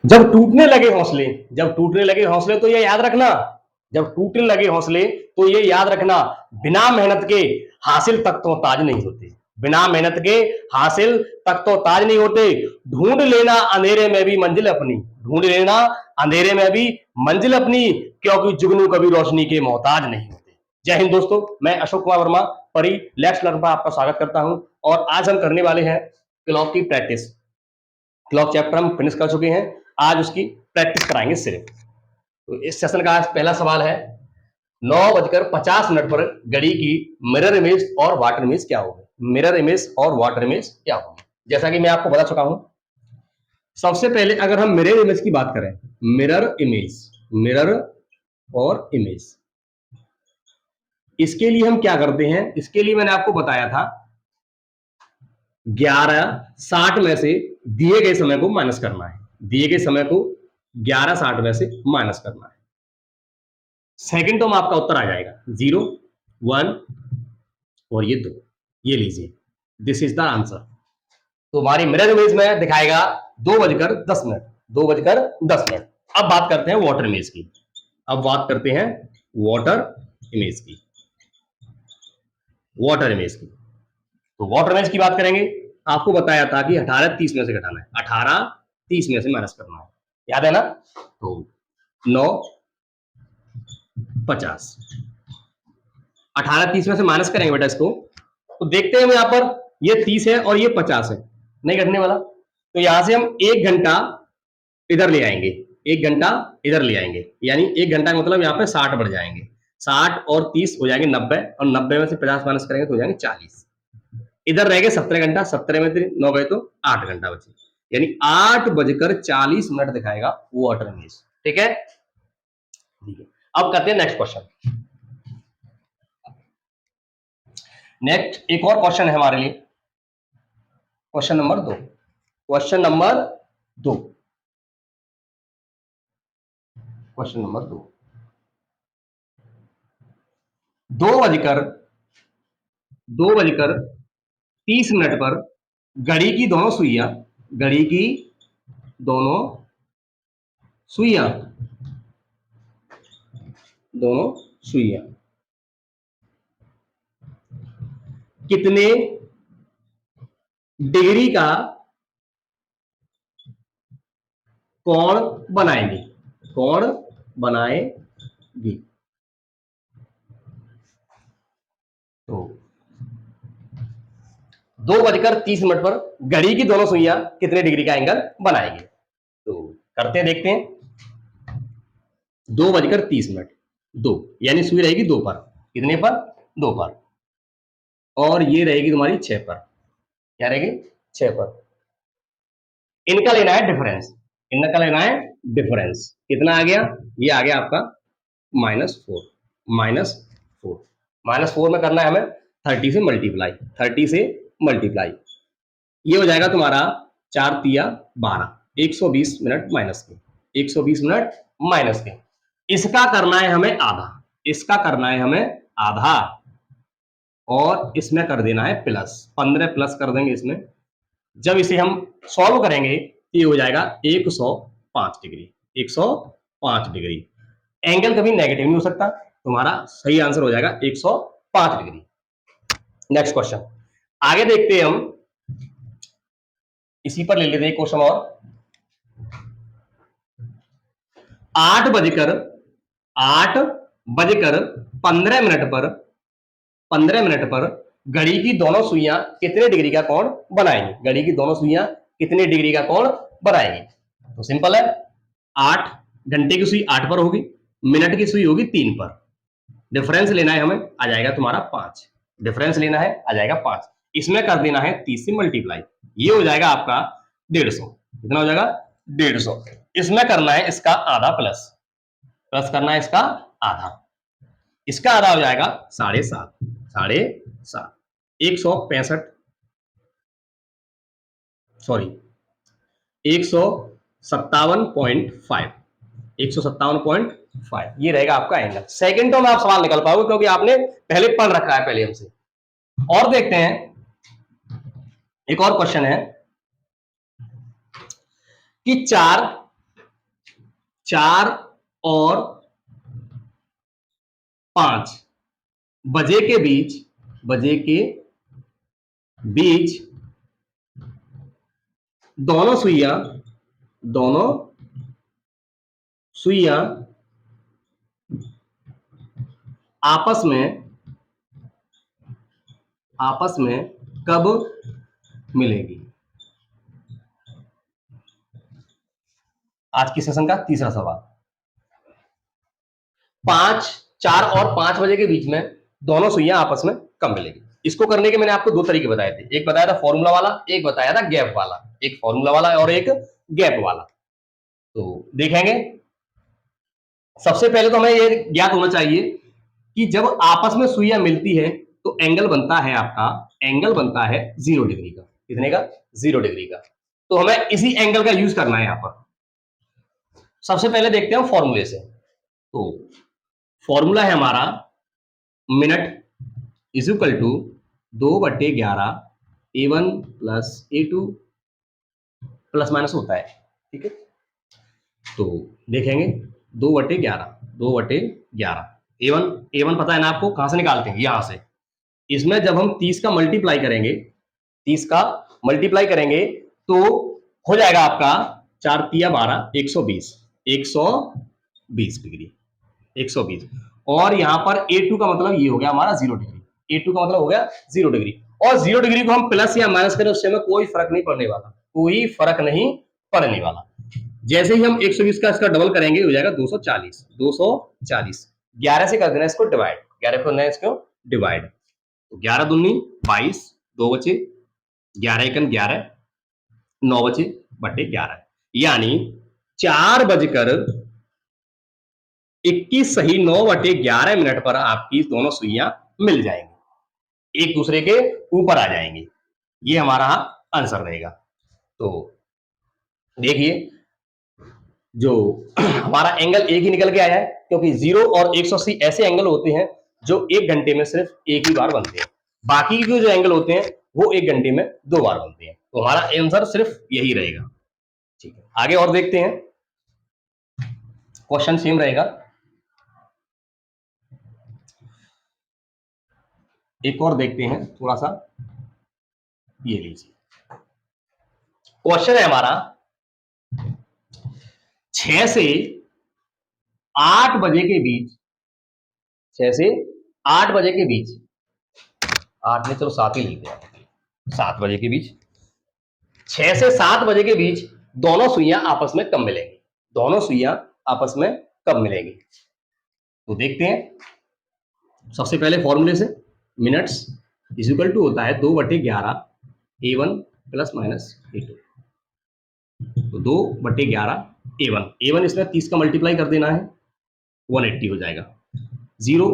जब टूटने लगे हौसले, जब टूटने लगे हौसले तो ये याद रखना, जब टूटने लगे हौसले तो ये याद रखना, बिना मेहनत के हासिल तक तो ताज नहीं होते, बिना मेहनत के हासिल तक तो ताज नहीं होते। ढूंढ लेना अंधेरे में भी मंजिल अपनी, ढूंढ लेना अंधेरे में भी मंजिल अपनी, क्योंकि जुगनू कभी रोशनी के मोहताज नहीं होते। जय हिंद दोस्तों, मैं अशोक कुमार वर्मा परी लेट्स लर्न पर आपका स्वागत करता हूं और आज हम करने वाले हैं क्लॉक की प्रैक्टिस। क्लॉक चैप्टर हम फिनिश कर चुके हैं, आज उसकी प्रैक्टिस कराएंगे सिर्फ। तो इस सेशन का आज पहला सवाल है, 9:50 पर घड़ी की मिरर इमेज और वाटर इमेज क्या होगी? मिरर इमेज और वाटर इमेज क्या होगी? जैसा कि मैं आपको बता चुका हूं, सबसे पहले अगर हम मिरर इमेज की बात करें, मिरर इमेज, मिरर और इमेज, इसके लिए हम क्या करते हैं? इसके लिए मैंने आपको बताया था 11:60 में से दिए गए समय को माइनस करना है, दिए गए समय को 11:60 में से माइनस करना है। सेकंड टर्म आपका उत्तर आ जाएगा 0, 1 और ये 2, ये लीजिए, दिस इज द आंसर। तो हमारी मिरर इमेज में दिखाएगा 2:10, 2:10। अब बात करते हैं वाटर इमेज की, अब बात करते हैं वाटर इमेज की, वाटर इमेज की। तो वाटर इमेज की बात करेंगे, आपको बताया था कि 18:30 में से घटाना है, 18:30 में से माइनस करना है, याद है ना? तो 9:50, 18:30 में से माइनस करेंगे बेटा इसको, तो देखते हैं यहाँ पर ये 30 है और ये 50 है, नहीं घटने वाला। तो यहां से हम 1 घंटा इधर ले आएंगे, 1 घंटा इधर ले आएंगे, यानी 1 घंटा का मतलब यहाँ पे 60 बढ़ जाएंगे, 60 और 30 हो जाएंगे 90, और 90 में से 50 माइनस करेंगे तो हो जाएंगे 40। इधर रह गए 17 घंटा, 17 में 9 गए तो 8 घंटा बचे, यानी 8:40 दिखाएगा वाटर इमेज। ठीक है, अब करते हैं नेक्स्ट क्वेश्चन। नेक्स्ट एक और क्वेश्चन है हमारे लिए, question number 2, question number 2, question number 2। 2:30 पर घड़ी की दोनों सुइयां, घड़ी की दोनों सुइयां, दोनों सुइयां कितने डिग्री का कोण बनाएंगी? कोण बनाएगी। तो 2:30 पर घड़ी की दोनों सुइयां कितने डिग्री का एंगल बनाएगी? तो करते हैं, देखते हैं। 2:30, 2 यानी सुई रहेगी 2 पर, कितने पर? 2 पर, और ये रहेगी तुम्हारी 6 पर, क्या रहेगी? 6 पर। इनका लेना है डिफरेंस, इनका लेना है डिफरेंस, कितना आ गया? ये आ गया आपका -4, -4, -4 में करना है हमें 30 से मल्टीप्लाई, 30 से मल्टीप्लाई, ये हो जाएगा तुम्हारा 4 तिया 12, 120 मिनट माइनस के, 120 मिनट माइनस के। इसका करना है हमें आधा, इसका करना है हमें आधा, और इसमें कर देना है प्लस, 15 प्लस कर देंगे इसमें। जब इसे हम सॉल्व करेंगे तो ये हो जाएगा 105 डिग्री, 105 डिग्री। एंगल कभी नेगेटिव नहीं हो सकता, तुम्हारा सही आंसर हो जाएगा 105 डिग्री। नेक्स्ट क्वेश्चन आगे देखते हैं हम, इसी पर ले लेते हैं क्वेश्चन और। 8:15 पर, 15 मिनट पर घड़ी की दोनों सुइयां कितने डिग्री का कोण बनाएंगी? घड़ी की दोनों सुइयां कितने डिग्री का कोण बनाएंगी? तो सिंपल है, 8 घंटे की सुई 8 पर होगी, मिनट की सुई होगी 3 पर, डिफरेंस लेना है हमें, आ जाएगा तुम्हारा 5, डिफरेंस लेना है, आ जाएगा 5, इसमें कर देना है 30 से मल्टीप्लाई, ये हो जाएगा आपका 150, कितना हो जाएगा? 150। इसमें करना है इसका आधा प्लस, प्लस करना है इसका आधा, इसका आधा हो जाएगा 7.5, 7.5, 165, सॉरी 157.5, 157.5, ये रहेगा आपका एंगल। सेकंड टर्म में आप सवाल निकल पाओगे क्योंकि आपने पहले पढ़ रखा है पहले हमसे। और देखते हैं, एक और क्वेश्चन है कि 4 4 और 5 बजे के बीच दोनों सुइयां आपस में कब मिलेगी। आज की सेशन का तीसरा सवाल। 4 और 5 बजे के बीच में दोनों सुइयां आपस में कब मिलेगी। इसको करने के मैंने आपको दो तरीके बताए थे, एक बताया था फॉर्मूला वाला, एक बताया था गैप वाला, एक फॉर्मूला वाला और एक गैप वाला। तो देखेंगे, सबसे पहले तो हमें ये ज्ञात होना चाहिए कि जब आपस में सुइयां मिलती है तो एंगल बनता है 0 डिग्री का। कितने का? 0 डिग्री का। तो हमें इसी एंगल का यूज करना है यहां पर। सबसे पहले देखते हैं फॉर्मूले से। तो फॉर्मूला है हमारा minute is equal to 2/11 A1 plus A2 plus minus होता है, ठीक है। तो देखेंगे 2/11 A1 पता है ना आपको, कहां से निकालते हैं? यहां से। इसमें जब हम 30 का मल्टीप्लाई करेंगे तो हो जाएगा आपका 4 तिया 12 120 डिग्री 120। और यहां पर A2 का मतलब ये हो गया हमारा 0 डिग्री। A2 का मतलब हो गया 0 डिग्री। और 0 डिग्री को हम प्लस या माइनस करें उससे हमें कोई फर्क नहीं पड़ने वाला। जैसे ही हम 120 का इसका डबल करेंगे हो जाएगा 240। 11 से कर देना इसको डिवाइड, 11 को इसको डिवाइड। तो 11 दूनी 22, 2 बचे, 11 एकन 11, 9 बचे बटे 11, यानी 4:21 सही 9/11 पर आपकी दोनों सुइयां मिल जाएंगी, एक दूसरे के ऊपर आ जाएंगी। ये हमारा आंसर रहेगा। तो देखिए, जो हमारा एंगल एक ही निकल के आया है, क्योंकि 0 और 180 ऐसे एंगल होते हैं जो 1 घंटे में सिर्फ एक ही बार बनते हैं। बाकी के जो एंगल होते हैं वो 1 घंटे में 2 बार बनते हैं। तो हमारा आंसर सिर्फ यही रहेगा। ठीक है, आगे और देखते हैं। क्वेश्चन सेम रहेगा। एक और देखते हैं थोड़ा सा, ये लीजिए। क्वेश्चन है हमारा 6 से 8 बजे के बीच 6 से 8 बजे के बीच 8 में चलो 7 ही लेते हैं। 7 बजे के बीच 6 से 7 बजे के बीच दोनों सुइयां आपस में कब मिलेंगी। तो देखते हैं। सबसे पहले फॉर्मूले से मिनट्स इज इक्वल टू होता है 2/11 A1 प्लस माइनस A2। तो 2/11 A1 इसमें 30 का मल्टीप्लाई कर देना है, 180 हो जाएगा। 0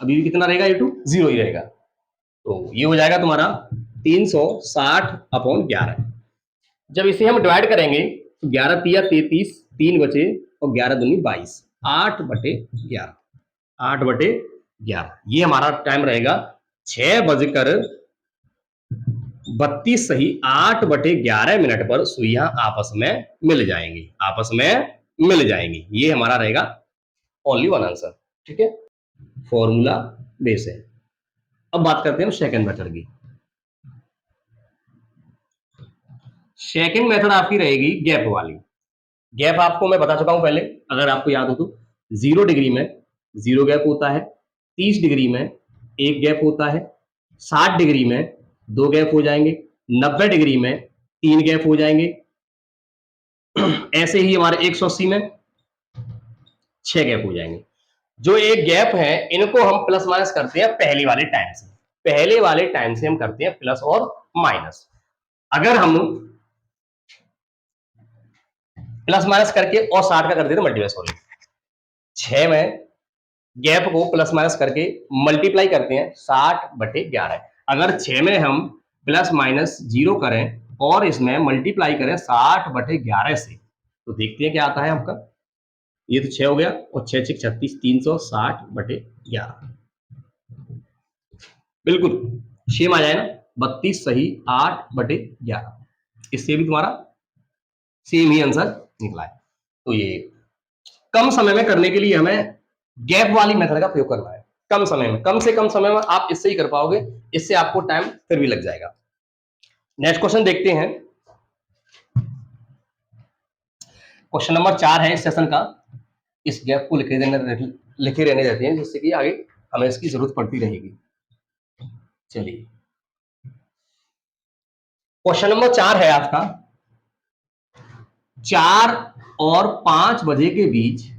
अभी भी कितना रहेगा? A2 0 ही रहेगा। तो ये हो जाएगा तुम्हारा 360/11। जब इसे हम डिवाइड करेंगे तो 11 तिया 33, 3 बचे और 11 दूनी 22, 8/11। ये हमारा टाइम रहेगा 6:32 सही 8/11 पर सुइयां आपस में मिल जाएंगी। ये हमारा रहेगा ओनली वन आंसर। ठीक है, फॉर्मूला बेस है। अब बात करते हैं सेकंड मेथड की। सेकंड मेथड आपकी रहेगी गैप वाली। गैप आपको मैं बता चुका हूं पहले, अगर आपको याद हो तो। 0 डिग्री में 0 गैप होता है, 30 डिग्री में 1 गैप होता है, 60 डिग्री में 2 गैप हो जाएंगे, 90 डिग्री में 3 गैप हो जाएंगे, ऐसे ही हमारे 180 में 6 गैप हो जाएंगे। जो एक गैप है इनको हम प्लस माइनस करते हैं पहले वाले टाइम से हम करते हैं प्लस और माइनस। अगर हम प्लस माइनस करके और 60 का कर देते मल्टीप्लाई, सॉरी 6 में गैप को प्लस माइनस करके मल्टीप्लाई करते हैं 60/11। अगर 6 में हम प्लस माइनस 0 करें और इसमें मल्टीप्लाई करें 60/11 से, तो देखते हैं क्या आता है आपका। ये तो 6 हो गया और 6 6 36, 360/11 बिल्कुल सेम आ जाए ना, 32 सही 8/11। इससे भी तुम्हारा सेम ही आंसर निकला है। तो ये कम समय में करने के लिए हमें गैप वाली मेथड का प्रयोग करना है। कम समय में, कम से कम समय में आप इससे ही कर पाओगे, इससे आपको टाइम फिर भी लग जाएगा। नेक्स्ट क्वेश्चन देखते हैं। क्वेश्चन नंबर 4 है इस सेशन का। इस गैप को लिखे रहने देते हैं, जिससे कि आगे हमें इसकी जरूरत पड़ती रहेगी। चलिए, क्वेश्चन नंबर 4 है आपका, 4 और 5 बजे के बीच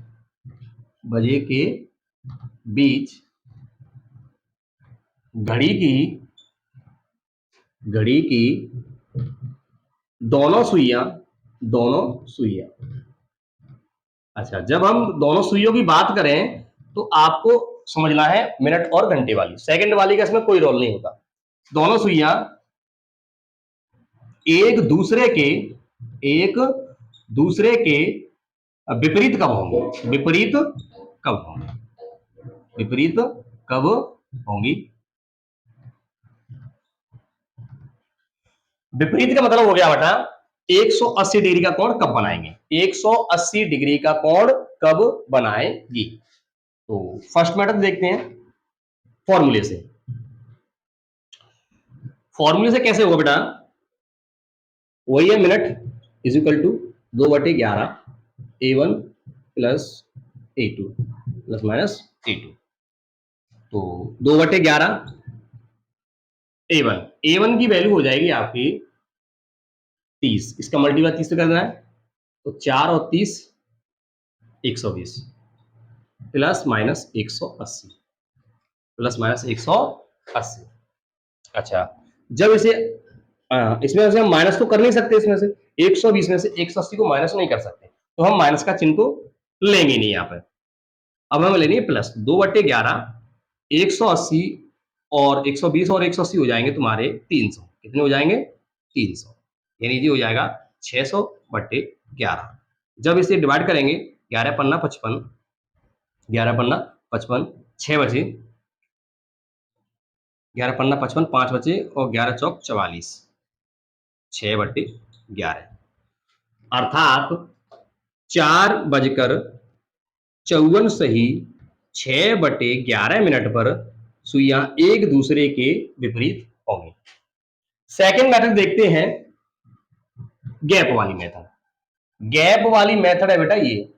घड़ी की दोनों सुइयां। अच्छा, जब हम दोनों सुइयों की बात करें तो आपको समझना है मिनट और घंटे वाली। सेकंड वाली का इसमें कोई रोल नहीं होता। दोनों सुइयां एक दूसरे के विपरीत कब होंगी? विपरीत कब होंगी? विपरीत का मतलब हो गया बेटा 180 डिग्री का कोण कब बनाएंगे? 180 डिग्री का कोण कब बनाएंगी? तो फर्स्ट मेथड देखते हैं फॉर्मूले से। कैसे होगा बेटा? वही है, minute is equal to 2/11 A1 plus A2 plus minus A2। तो 2/11 A1 की वैल्यू हो जाएगी आपकी 30। इसका मल्टीप्लाई 30 से करना है, तो 4 और 30 120 प्लस माइनस 180 प्लस माइनस 180। अच्छा, जब इसे इसमें से हम माइनस तो कर नहीं सकते, इसमें से 120 में से 180 को माइनस नहीं कर सकते, तो हम माइनस का चिन्ह तो लेंगे नहीं यहाँ पर। अब हमें लेनी है प्लस 2/11 180 और 120 और 180 हो जाएंगे तुम्हारे 300। कितने हो जाएंगे? 300। यानी ये हो जाएगा 600/11। जब इसे डिवाइड करेंगे 11 पन्ना 55, 6 बचे, 11 पन्ना 55, 5 बचे और 11 चौक 44, 6/11। अर्थात 4:54 सही 6/11 पर सुइयां एक दूसरे के विपरीत होंगी। सेकंड मेथड देखते हैं, गैप वाली मेथड है बेटा ये।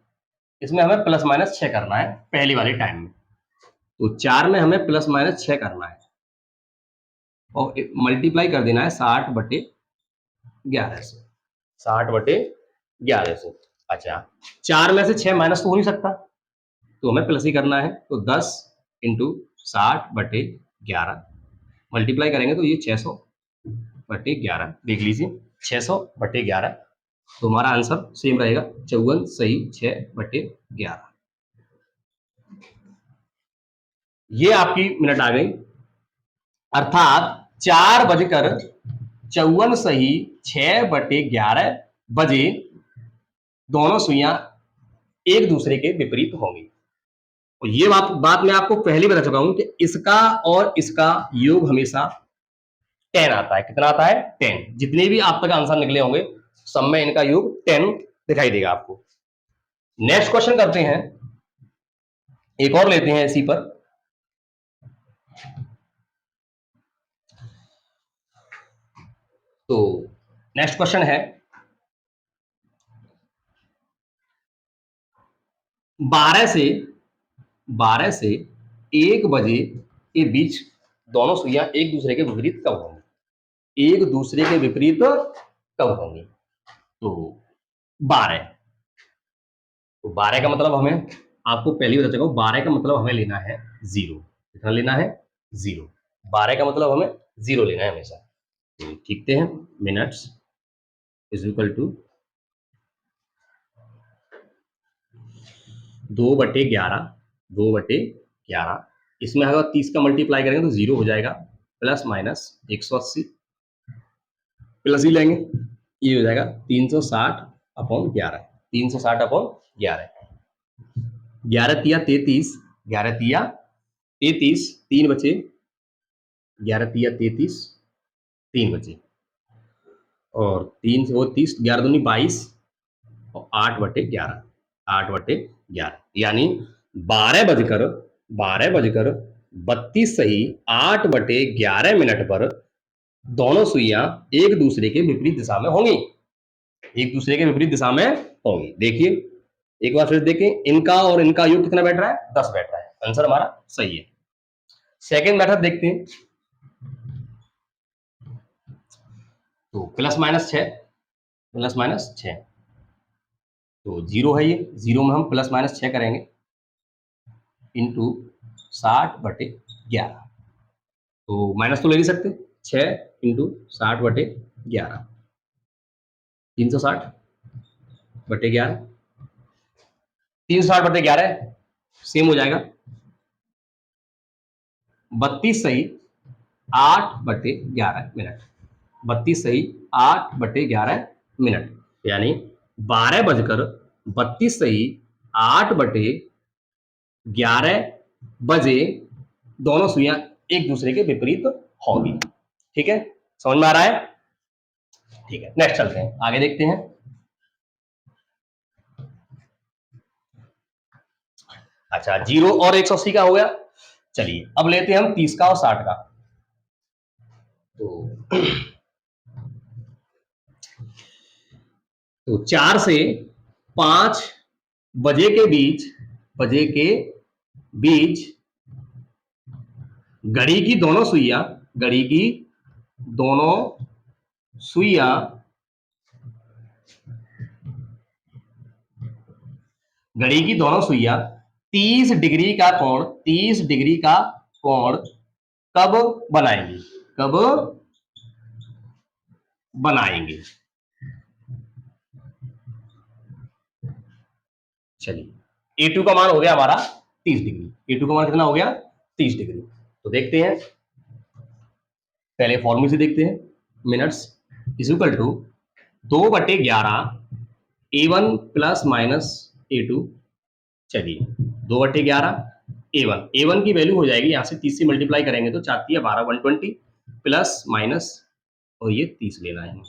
इसमें हमें प्लस माइनस 6 करना है पहली वाली टाइम में। तो 4 में हमें प्लस माइनस 6 करना है और मल्टीप्लाई कर देना है 60/11 से। 60/11 से। अच्छा, 4 में से 6 माइनस तो हो नहीं सकता, तो हमें प्लस ही करना है। तो 10 इंटू 60/11 मल्टीप्लाई करेंगे तो ये 600/11 देख लीजिए, 600/11। तो हमारा आंसर सेम रहेगा 54 सही 6/11। ये आपकी मिनट आ गई। अर्थात 4:54 सही 6/11 बजे दोनों सुइयां एक दूसरे के विपरीत होंगी। और ये बात मैं आपको पहले बता चुका हूं कि इसका और इसका योग हमेशा 10 आता है। कितना आता है? 10। जितने भी आप तक आंसर निकले होंगे सब में इनका योग 10 दिखाई देगा आपको। नेक्स्ट क्वेश्चन करते हैं, एक और लेते हैं इसी पर। तो नेक्स्ट क्वेश्चन है 12 से 1 बजे के बीच दोनों सुइयां एक दूसरे के विपरीत कब होंगी? एक दूसरे के विपरीत कब होंगी? तो 12। तो 12 का मतलब हमें आपको पहले बता चुका हूं, 12 का मतलब हमें लेना है 0। कितना लेना है? 0। 12 का मतलब हमें 0 लेना है हमेशा। तो लिखते हैं मिनट्स इज इक्वल टू 2/11। इसमें अगर 30 का मल्टीप्लाई करेंगे तो 0 हो जाएगा, प्लस माइनस 180 प्लस ही लेंगे, ये हो जाएगा 360/11। 360/11। 11 तिया 33, 11 तिया 33, 3 बचे, 11 तिया 33, 3 बचे और 3 से वो 30, 11 दूनी 22 और 8/11। 8/11, यानी 12 बजकर 8 बटे 11 मिनट पर दोनों सुइयां एक दूसरे के विपरीत दिशा में होंगी। देखिए एक बार फिर देखें, इनका और इनका योग कितना बैठ रहा है? 10 बैठ रहा है। आंसर हमारा सही है। सेकेंड मेथड देखते हैं। तो +-6 तो 0 है, ये 0 में हम +-6 करेंगे इंटू 60/11, तो माइनस तो ले नहीं सकते, 6 इंटू 60/11, 360/11, 360/11 सेम हो जाएगा 32 सही 8/11 मिनट। 32 सही 8/11 मिनट, यानी 12 बजकर 32 सही 8/11 बजे दोनों सुइयां एक दूसरे के विपरीत होंगी। ठीक है, समझ में आ रहा है? ठीक है, नेक्स्ट चलते हैं, आगे देखते हैं। अच्छा, 0 और 180 का हो गया। चलिए अब लेते हैं हम 30 का और 60 का। तो 4 से 5 बजे के बीच घड़ी की दोनों सुइयां घड़ी की दोनों सुइयां 30 डिग्री का कोण कब बनाएंगे? चलिए A2 का मान हो गया हमारा 30 डिग्री। A2 का मान कितना हो गया? 30 डिग्री। तो देखते हैं, पहले फॉर्मूले से देखते हैं। Minutes is equal to 2/11 A1 plus minus A2। चलिए 2/11 A1 की वैल्यू हो जाएगी, यहां से 30 से मल्टीप्लाई करेंगे तो 4 × 12 120 प्लस माइनस, और ये 30 लेना है।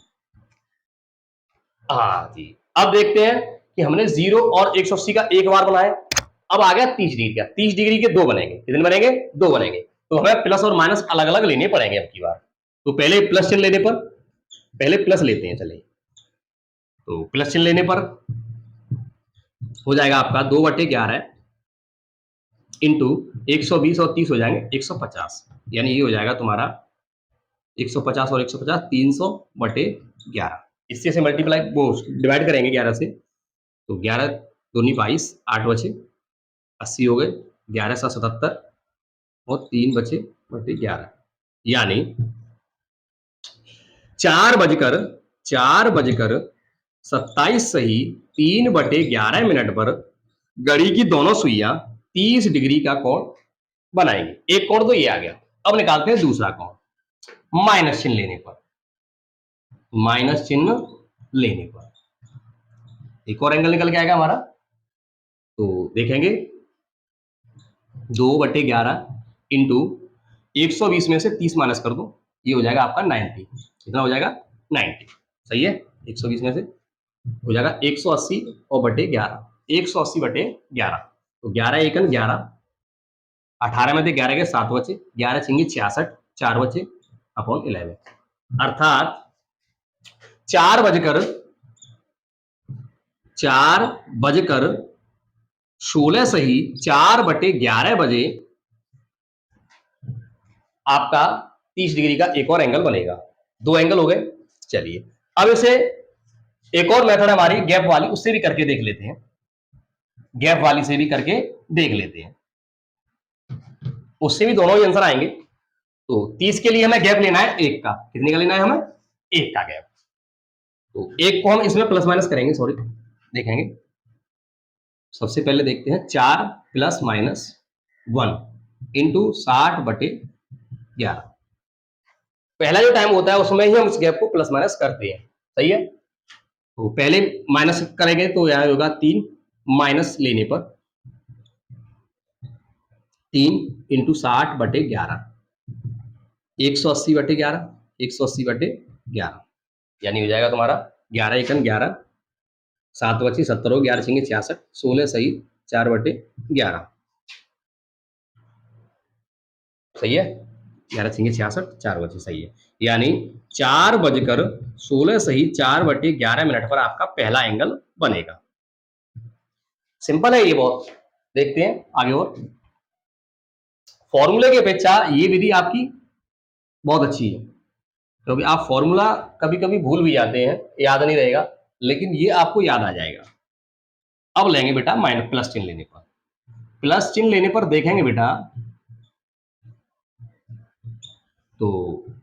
हाँ जी, अब देखते हैं कि हमने 0 और 180 का एक बार बनाया, अब आ गया 30 डिग्री का। 30 डिग्री के दो बनेंगे। कितने बनेंगे? दो बनेंगे। तो हमें प्लस और माइनस अलग अलग लेने पड़ेंगे अब की बार। तो पहले प्लस चिन्ह लेने पर, पहले प्लस लेते हैं। चलिए, तो प्लस चिन्ह लेने पर हो जाएगा आपका 2/11 इंटू 120 और 30 हो जाएंगे 150, यानी ये हो जाएगा तुम्हारा 150 और 150 300/11। इससे से मल्टीप्लाई वो डिवाइड करेंगे 11 से, तो 11 दूनी 22, 8 बचे 80 हो गए, 11 × 77 और 3 बचे बटे 11, यानी 4 बजकर सही 3/11 मिनट पर घड़ी की दोनों सुइयां 30 डिग्री का कोण बनाएंगे। एक कोण तो ये आ गया। अब निकालते हैं दूसरा कोण, माइनस चिन्ह लेने पर एक और एंगल निकल के आएगा हमारा। तो देखेंगे 2/11 इंटू 120 में से 30 माइनस कर दो, ये हो जाएगा आपका 90। कितना हो जाएगा? 90। सही है, 120 में से हो जाएगा 180 और बटे 11, 180/11। तो 11 एकन 11, 18 में से 11 के 7 बचे, 11 छिंगे 66, 4 बचे अपॉन 11, अर्थात 4 बजकर 16 सही 4/11 बजे आपका 30 डिग्री का एक और एंगल बनेगा। दो एंगल हो गए। चलिए अब इसे एक और मेथड हमारी गैप वाली, उससे भी करके देख लेते हैं। गैप वाली से भी करके देख लेते हैं, उससे भी दोनों ही आंसर आएंगे। तो 30 के लिए हमें गैप लेना है 1 का। कितने का लेना है हमें? 1 का गैप। तो 1 को हम इसमें प्लस माइनस करेंगे, सॉरी देखेंगे। सबसे पहले देखते हैं 4 + -1 इंटू 60/11। पहला जो टाइम होता है उसमें ही हम इस गैप को प्लस माइनस करते हैं। सही है, तो पहले माइनस करेंगे तो यहां होगा 3, माइनस लेने पर 3 इंटू 60/11, 180/11, 180/11, यानी हो जाएगा तुम्हारा 11 एकन 11, 7 बचे 70 हो, 11 छिंगे 66, 16 सही 4/11 सही है। 11 छिंगे 66, 4 बचे सही है। यानी 4:16 सही 4/11 पर आपका पहला एंगल बनेगा। सिंपल है ये बहुत। देखते हैं आगे और। फॉर्मूले की अपेक्षा ये विधि आपकी बहुत अच्छी है, क्योंकि आप फॉर्मूला कभी कभी भूल भी जाते हैं, याद नहीं रहेगा, लेकिन ये आपको याद आ जाएगा। अब लेंगे बेटा माइनस प्लस चिन्ह लेने पर, प्लस चिन्ह लेने पर देखेंगे बेटा तो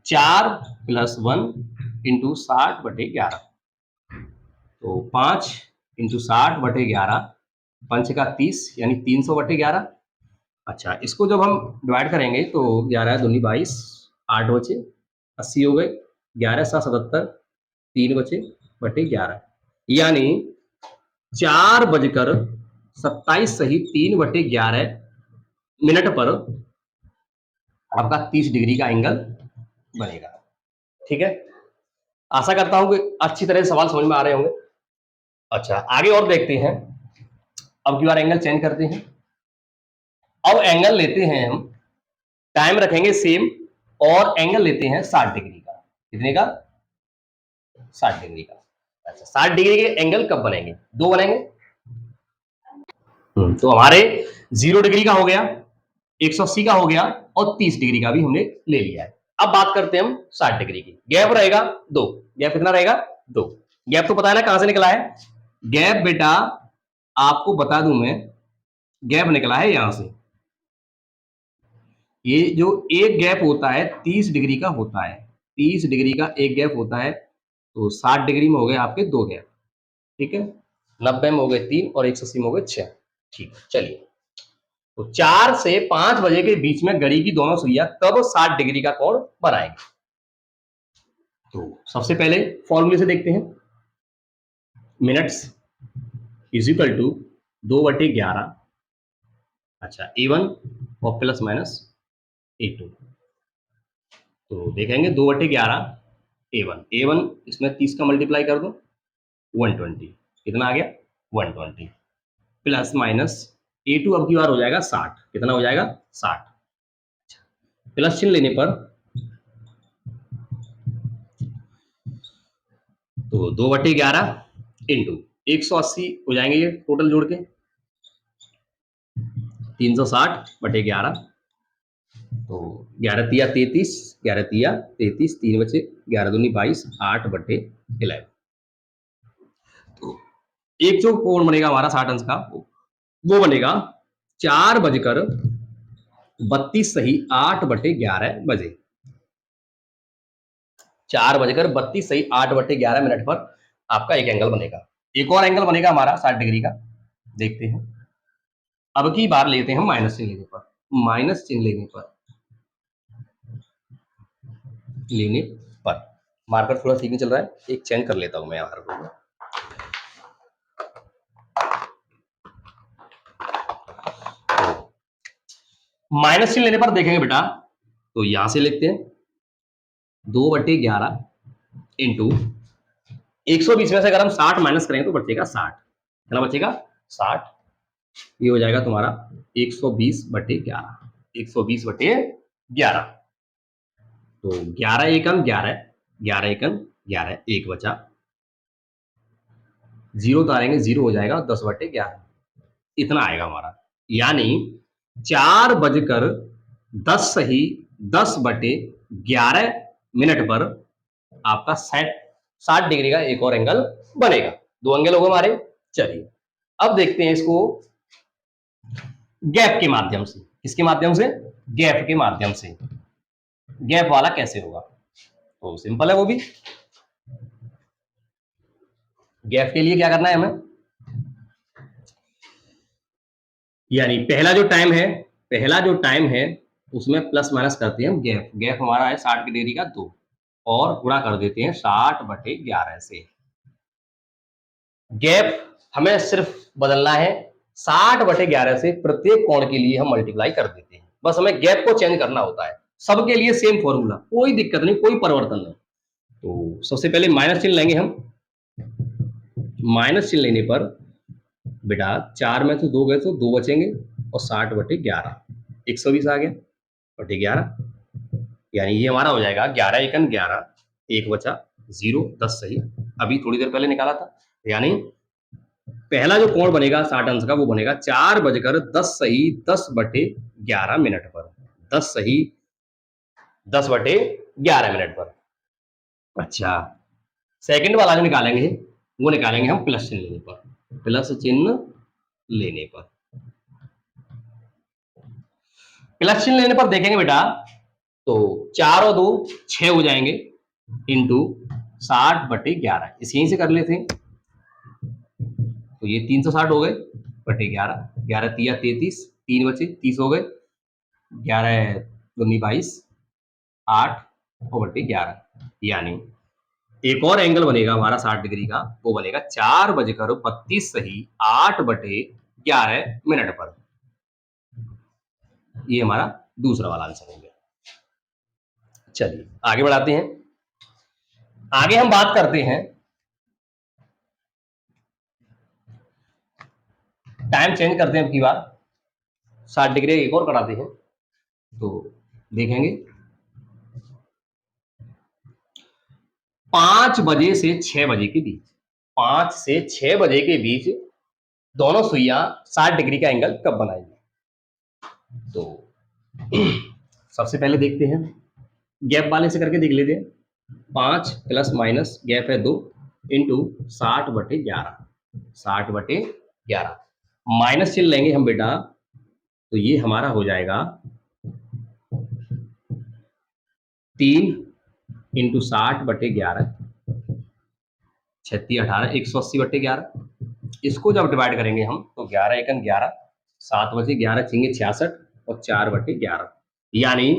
4+1 × 60/11 तो 5 × 60/11 पंच का 30 यानी 300/11। अच्छा, इसको जब हम डिवाइड करेंगे तो 11 दूनी 22, 8 बचे 80 हो गए, 11 7 77, 3 बचे बटे 11 यानी 4:27 सही 3/11 पर आपका 30 डिग्री का एंगल बनेगा। ठीक है, आशा करता हूं कि अच्छी तरह से सवाल समझ में आ रहे होंगे। अच्छा, आगे और देखते हैं। अब की बार एंगल चेंज करते हैं। अब एंगल लेते हैं हम, टाइम रखेंगे सेम और एंगल लेते हैं 60 डिग्री का। कितने का? 60 डिग्री का। अच्छा, 60 डिग्री के एंगल कब बनेंगे? दो बनेंगे। तो हमारे 0 डिग्री का हो गया, 180 का हो गया और 30 डिग्री का भी हमने ले लिया है। अब बात करते हैं हम 60 डिग्री की। गैप रहेगा 2। गैप कितना रहेगा? 2। गैप तो पता है ना कहां से निकला है? गैप बेटा आपको बता दूं मैं, गैप निकला है यहां से। ये जो एक गैप होता है 30 डिग्री का होता है, 30 डिग्री का एक गैप होता है, तो 60 डिग्री में हो गए आपके 2 गैप। ठीक है, 90 में हो गए 3 और 180 में हो गए 6। ठीक है, चलिए तो 4 से 5 बजे के बीच में घड़ी की दोनों सुइयां कब 60 डिग्री का कोण बनाएंगे? तो सबसे पहले फॉर्मूले से देखते हैं। Minutes is equal to 2/11। अच्छा, A1 और प्लस माइनस A2। तो देखेंगे 2/11 A1, A1 इसमें 30 का मल्टीप्लाई कर दो 120, कितना आ गया? 120 प्लस माइनस A2 अब की बार हो जाएगा 60, कितना हो जाएगा? 60। प्लस चिन्ह लेने पर तो 2/11 इंटू 180 हो जाएंगे ये टोटल जोड़ के 360/11। तो 11 तिया 33, 11 तिया 33, 3 बचे 11 दूनी 22, 8/11। तो एक जो कोण बनेगा हमारा 60 अंश का वो बनेगा 4:32 सही 8/11 बजे। 4:32 सही 8/11 पर आपका एक एंगल बनेगा। एक और एंगल बनेगा हमारा 60 डिग्री का, देखते हैं। अब की बार लेते हैं माइनस चिन्ह लेने पर, माइनस चिन्ह लेने पर मार्कर थोड़ा ठीक नहीं चल रहा है, एक चेंज कर लेता हूं मैं मार्कर को। माइनस चिन्ह लेने पर देखेंगे बेटा तो यहां से लिखते हैं 2/11 इंटू 120 में से अगर हम 60 माइनस करेंगे तो बचेगा 60। कितना बचेगा? 60। ये हो जाएगा तुम्हारा 120/11, 120/11। तो 11 एकम 11, 11 एकम 11, एक बचा, जीरो उतारेंगे 0 हो जाएगा 10/11, इतना आएगा हमारा। यानी 4:10 सही 10/11 पर आपका 60 डिग्री का एक और एंगल बनेगा। दो एंगल होगा हमारे। चलिए अब देखते हैं इसको गैप के माध्यम से। किसके माध्यम से? गैप के माध्यम से। गैप वाला कैसे होगा? तो सिंपल है वो भी। गैप के लिए क्या करना है हमें? यानी पहला जो टाइम है उसमें प्लस माइनस करते हैं हम गैप। गैप हमारा है 60 डिग्री का 2 और गुणा कर देते हैं 60/11 से। गैप हमें सिर्फ बदलना है 60/11 से, प्रत्येक कोण के लिए हम मल्टीप्लाई कर देते हैं। बस हमें गैप को चेंज करना होता है। सबके लिए सेम फॉर्मूला, कोई दिक्कत नहीं, कोई परिवर्तन नहीं। तो सबसे पहले माइनस चिन्ह लेंगे हम। माइनस चिन्ह लेने पर बेटा 4 में से 2 गए तो 2 बचेंगे और 60/11 120 आ गया बटे 11, यानी ये हमारा हो जाएगा 11 एकन 11, 1 बचा 0, 10 सही, अभी थोड़ी देर पहले निकाला था। यानी पहला जो कोण बनेगा 60 अंश का वो बनेगा 4:10 सही 10/11 पर, 10 सही 10/11 पर। अच्छा, सेकंड वाला जो निकालेंगे वो निकालेंगे हम प्लस चिन्ह लेने पर, प्लस चिन्ह लेने पर। प्लस चिन्ह लेने पर देखेंगे बेटा तो 4 और 2 6 हो जाएंगे इंटू 60/11, इस यहीं से कर लेते हैं। तो ये 360 हो गए बटे 11, 11 तिया 33, 3 बचे 30 हो गए, 11 दूनी 22, 8 और बटे 11, यानी एक और एंगल बनेगा हमारा 60 डिग्री का, वो बनेगा 4:32 सही 8/11 पर। ये हमारा दूसरा वाला आंसर हो गया। चलिए आगे बढ़ाते हैं। आगे हम बात करते हैं टाइम चेंज करते हैं, अब की बार 60 डिग्री एक और कराते हैं। तो देखेंगे 5 बजे से 6 बजे के बीच, 5 से 6 बजे के बीच दोनों सुइयां 60 डिग्री का एंगल कब बनाएंगे। तो सबसे पहले देखते हैं, गैप वाले से करके देख लेते हैं। 5 प्लस माइनस गैप है 2 इंटू 60/11, 60/11 माइनस चिन्ह लेंगे हम बेटा, तो ये हमारा हो जाएगा 3 इंटू 60/11, 36 18 180/11। इसको जब डिवाइड करेंगे हम तो 11 एकन 11, 7 बचे 11 छिंगे 66 और 4/11, यानी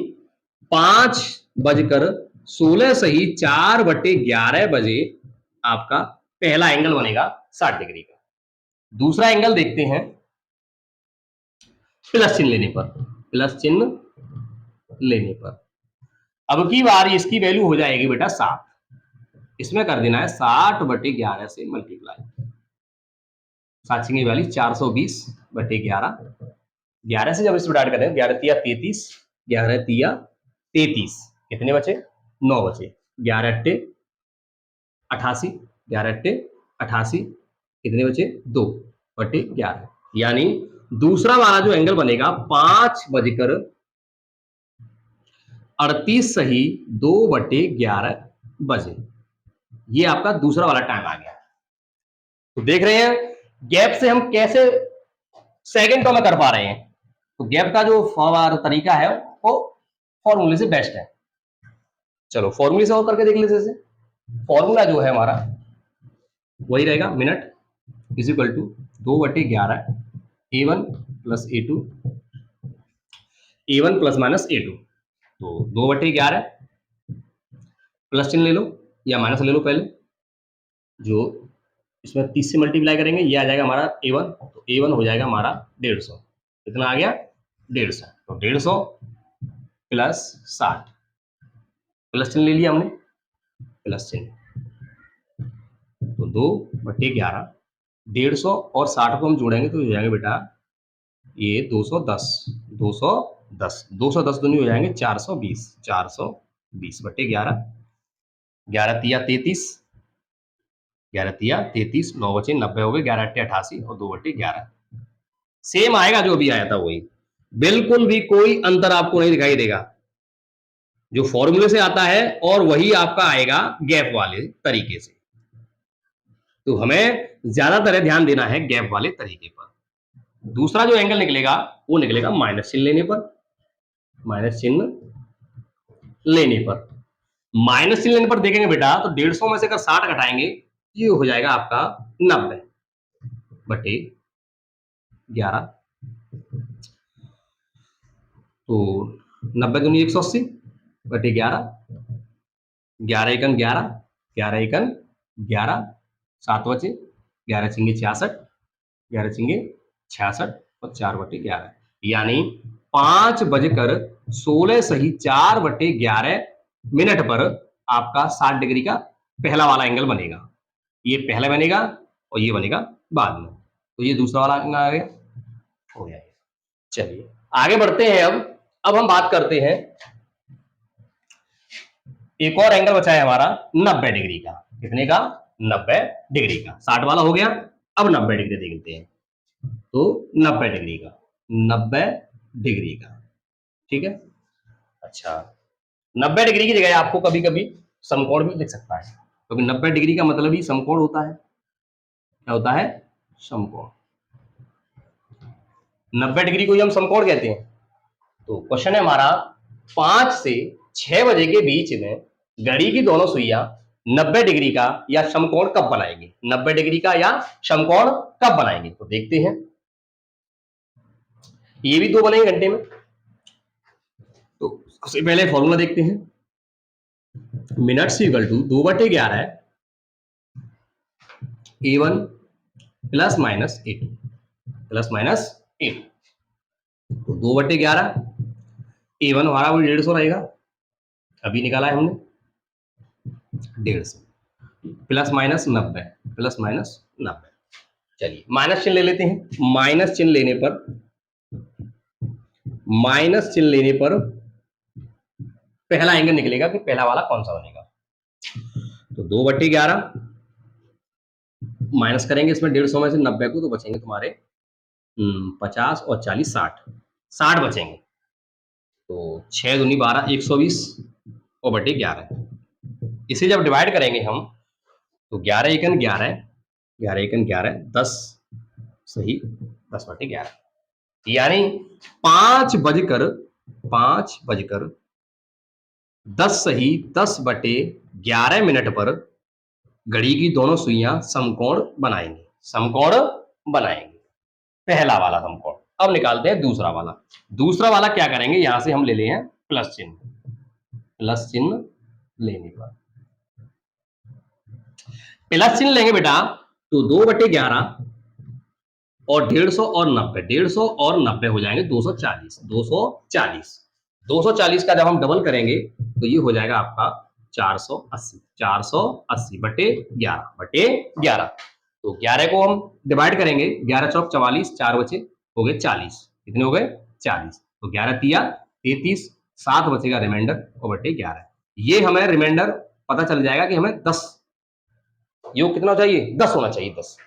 5:16 सही 4/11 बजे आपका पहला एंगल बनेगा 60 डिग्री का। दूसरा एंगल देखते हैं प्लस चिन्ह लेने पर, प्लस चिन्ह लेने पर अब की बार इसकी वैल्यू हो जाएगी बेटा 7, इसमें कर देना है 60/11 से मल्टीप्लाई, 7 छिंगे वाली 420/11, 11 से जब इसको डिवाइड करें 11 तिया 33, 11 तिया 33, कितने बचे 9 बचे, 11 अट्टे 88, 11 अट्टे 88, कितने बचे 2/11, यानी दूसरा वाला जो एंगल बनेगा 5:38 सही 2/11 बजे, ये आपका दूसरा वाला टाइम आ गया। तो देख रहे हैं गैप से हम कैसे सेकंडों में कर पा रहे हैं। तो गैप का जो तरीका है वो फॉर्मूले से बेस्ट है। चलो फॉर्मूले से और करके देख लेते हैं। फॉर्मूला जो है हमारा वही रहेगा, minute is equal to 2/11 A1 plus A2, A1 plus minus A2। तो 2/11 प्लस चिन्ह ले लो या माइनस ले लो, पहले जो इसमें 30 से मल्टीप्लाई करेंगे ये आ जाएगा हमारा A1, तो A1 हो जाएगा हमारा 150, कितना आ गया 150, तो 150 प्लस 60, प्लस चिन्ह ले लिया हमने, प्लस चिन्ह, तो 2/11 150 और 60 को हम जोड़ेंगे तो हो जाएंगे बेटा ये 210, 210 दूनी हो जाएंगे 420, 420/11, 11 तिया 33, 11 तिया 33, 9 बचे 90 हो गए, 11 अट्टे 88 और 2/11 सेम आएगा जो अभी आया था वही, बिल्कुल भी कोई अंतर आपको नहीं दिखाई देगा। जो फॉर्मूले से आता है और वही आपका आएगा गैप वाले तरीके से। तो हमें ज्यादातर ध्यान देना है गैप वाले तरीके पर। दूसरा जो एंगल निकलेगा वो निकलेगा माइनस चिन्ह लेने पर, माइनस चिन्ह लेने पर, माइनस चिन्ह लेने पर देखेंगे बेटा तो 150 में से अगर 60 घटाएंगे ये हो जाएगा आपका 90/11, तो 90 दूनी 180/11, 11 एकन 11, 11 एकन 11, 7 बचे 11 छिंगे 66, 11 छिंगे 66 और 4/11, यानी 5:16 सही 4/11 पर आपका 60 डिग्री का पहला वाला एंगल बनेगा। ये पहला बनेगा और ये बनेगा बाद में। तो ये दूसरा वाला एंगल आ गया, हो गया। चलिए आगे बढ़ते हैं। अब हम बात करते हैं, एक और एंगल बचा है हमारा 90 डिग्री का। कितने का? 90 डिग्री का। 60 वाला हो गया, अब 90 डिग्री देखते हैं। तो 90 डिग्री का, 90 डिग्री का, ठीक है। अच्छा, 90 डिग्री की जगह आपको कभी कभी समकोण भी लिख सकता है, क्योंकि 90 डिग्री का मतलब ही समकोण होता है। क्या होता है? समकोण। 90 डिग्री को ही हम समकोण कहते हैं। तो क्वेश्चन है हमारा, 5 से 6 बजे के बीच में घड़ी की दोनों सुइयां 90 डिग्री का या समकोण कब बनाएंगे? 90 डिग्री का या समकोण कब बनाएंगे? तो देखते हैं। ये भी 2 बनेंगे घंटे में। तो सबसे पहले फॉर्मूला देखते हैं। मिनट से equal to 2/11 A1 plus minus A2 plus minus A2। तो 2/11 A1 हमारा वो 150 रहेगा, अभी निकाला है हमने 150, प्लस माइनस 90, प्लस माइनस 90। चलिए माइनस चिन्ह ले लेते हैं। माइनस चिन्ह लेने पर, माइनस चिन्ह लेने पर पहला एंगल निकलेगा कि पहला वाला कौन सा बनेगा। तो 2/11 माइनस करेंगे इसमें 150 में से 90 को, तो बचेंगे तुम्हारे 50 और 40 60 बचेंगे। तो 6 दूनी 12 120 और बटे 11। इसे जब डिवाइड करेंगे हम, तो 11 एकन 11, 11 एकन 11, 10 सही 10/11, यानी 5:10 सही 10/11 मिनट पर घड़ी की दोनों सुइयां समकोण बनाएंगे, समकोण बनाएंगे। पहला वाला समकोण। अब निकालते हैं दूसरा वाला। दूसरा वाला क्या करेंगे, यहां से हम ले लें प्लस चिन्ह, प्लस चिन्ह लेने पर, प्लस चिन्ह लेंगे बेटा, तो 2/11 और 150 और 90, 150 और 90 हो जाएंगे 240, 240, 240 का जब हम डबल करेंगे तो ये हो जाएगा आपका 480, 480/11। तो 11 को हम डिवाइड करेंगे, 11 चौक 44, 4 बचे, हो गए 40। कितने हो गए? 40। तो 11 तिया 33, 7 बचेगा रिमाइंडर और बटे 11। ये हमें रिमाइंडर पता चल जाएगा कि हमें 10, योग कितना चाहिए? 10 होना चाहिए, 10।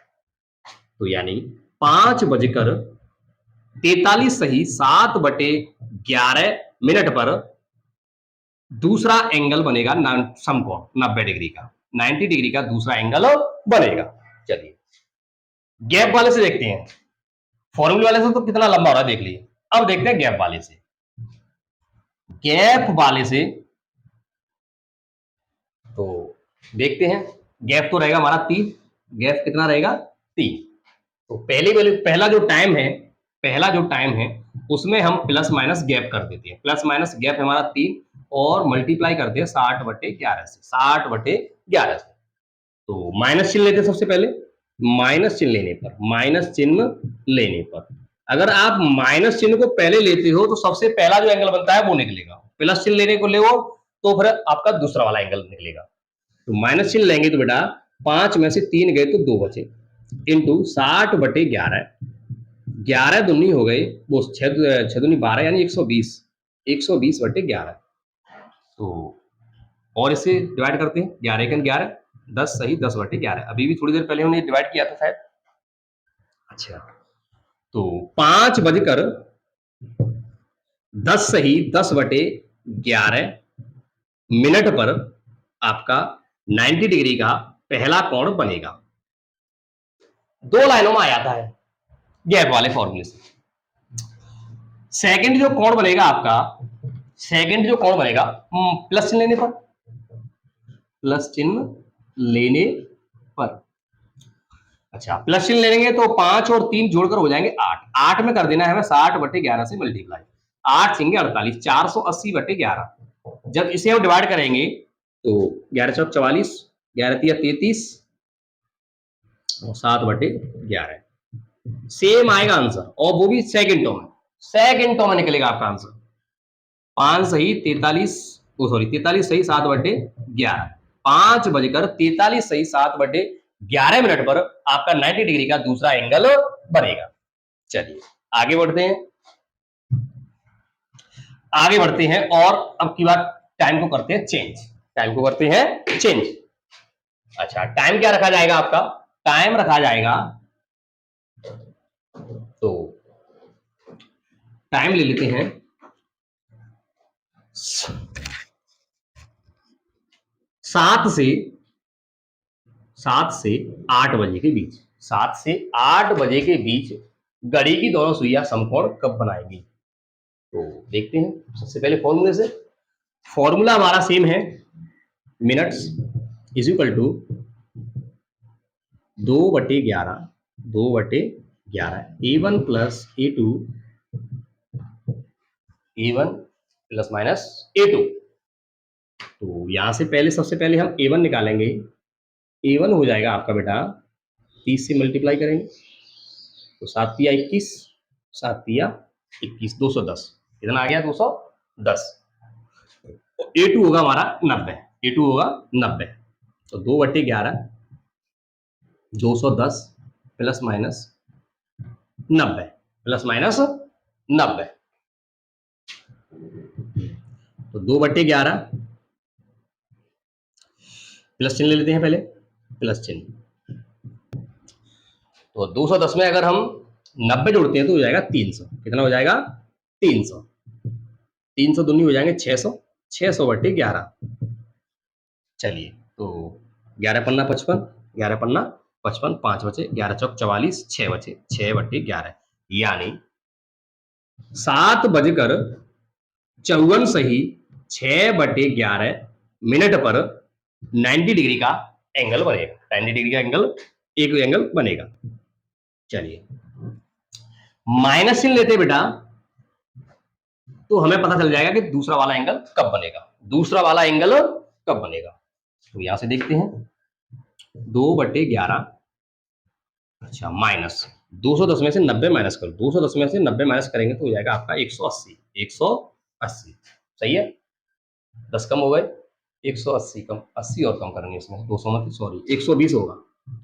तो यानी 5:43 सही 7/11 मिनट पर दूसरा एंगल बनेगा समकोण 90 डिग्री का, 90 डिग्री का दूसरा एंगल बनेगा। चलिए गैप वाले से देखते हैं। फॉर्मूले वाले से तो कितना लंबा हो रहा है देख लीजिए। अब देखते हैं गैप वाले से। गैप वाले से तो देखते हैं, गैप तो रहेगा हमारा 3, गैप कितना रहेगा? 3। तो पहला जो टाइम है उसमें हम प्लस माइनस गैप कर देते हैं। प्लस माइनस गैप हमारा 3 और मल्टीप्लाई करते हैं 60/11 से, 60/11 से। तो माइनस चिन्ह लेते हैं सबसे पहले। माइनस चिन्ह लेने पर, माइनस चिन्ह लेने पर अगर आप माइनस चिन्ह को पहले लेते हो तो सबसे पहला जो एंगल बनता है वो निकलेगा। प्लस चिन्ह लेने को ले वो तो फिर आपका दूसरा वाला एंगल निकलेगा। तो माइनस चिन्ह लेंगे तो बेटा 5 में से 3 गए तो 2 बचे, इंटू 60/11, 11 दूनी हो गई वो 6 दूनी 12 यानी 120, 120/11। तो और इसे डिवाइड करते हैं, 11 एकन 11, 10 सही 10/11। अभी भी थोड़ी देर पहले हमने डिवाइड किया था शायद। अच्छा, तो 5:10 सही 10/11 मिनट पर आपका 90 डिग्री का पहला कोण बनेगा। 2 लाइनों में आ जाता है गैप वाले फॉर्मूले से। सेकंड जो कोण बनेगा आपका, सेकंड जो कोण बनेगा प्लस चिन्ह लेने पर, प्लस चिन्ह लेने पर। अच्छा, प्लस चिन्ह लेंगे तो 5 और 3 जोड़कर हो जाएंगे 8, 8 में कर देना है हमें 60/11 से मल्टीप्लाई, 8 सिंगे 48, 480/11। जब इसे हम डिवाइड करेंगे तो 11 चौक 44, 11 तिया 33 और 7/11 सेम आएगा आंसर, और वो भी सेकंडों में, सेकंडों में निकलेगा आपका आंसर। 5 सही 43, सॉरी 43 सही 7/11, 5:43 सही 7/11 11 मिनट पर आपका 90 डिग्री का दूसरा एंगल बनेगा। चलिए आगे बढ़ते हैं, आगे बढ़ते हैं और अब की बात टाइम को करते हैं चेंज, टाइम को करते हैं चेंज। अच्छा टाइम क्या रखा जाएगा आपका, टाइम रखा जाएगा, तो टाइम ले लेते हैं 7 से 8 बजे के बीच, 7 से 8 बजे के बीच घड़ी की दोनों सुइयां समकोण कब बनाएंगी। तो देखते हैं सबसे पहले फॉर्मूले से, फॉर्मूला हमारा सेम है, minutes is equal to 2/11, 2/11 A1 plus A2, A1 plus minus A2। तो यहां से पहले सबसे पहले हम A1 निकालेंगे, A1 हो जाएगा आपका बेटा 30 से मल्टीप्लाई करेंगे तो 7 तिया 21, 7 तिया 21, 210, कितना आ गया 210। A2 होगा हमारा 90, A2 होगा 90, तो 2/11 210 प्लस माइनस 90, प्लस माइनस 90, तो 2/11 प्लस चिन्ह ले लेते हैं पहले, प्लस चिन्ह, तो 210 में अगर हम 90 जोड़ते हैं तो हो जाएगा 300, कितना हो जाएगा 300, 300 दूनी हो जाएंगे 600, 600/11। चलिए तो 11 पन्ना 55, 11 पन्ना 55, 5 बचे, 11 चौक 44, 6 बचे, 6/11, यानी 7:54 सही 6/11 मिनट पर 90 डिग्री का एंगल बनेगा, 90 डिग्री का एंगल, एक एंगल बनेगा। चलिए माइनस चिन्ह लेते बेटा तो हमें पता चल जाएगा कि दूसरा वाला एंगल कब बनेगा, दूसरा वाला एंगल कब बनेगा। तो यहां से देखते हैं 2/11, अच्छा माइनस 210 में से 90 माइनस करो, 210 में से 90 माइनस करेंगे तो हो जाएगा आपका 180, 180 सही है, 10 कम हो गए, 180 कम, 80 और कम करेंगे इसमें 200 मत, सॉरी 120 होगा,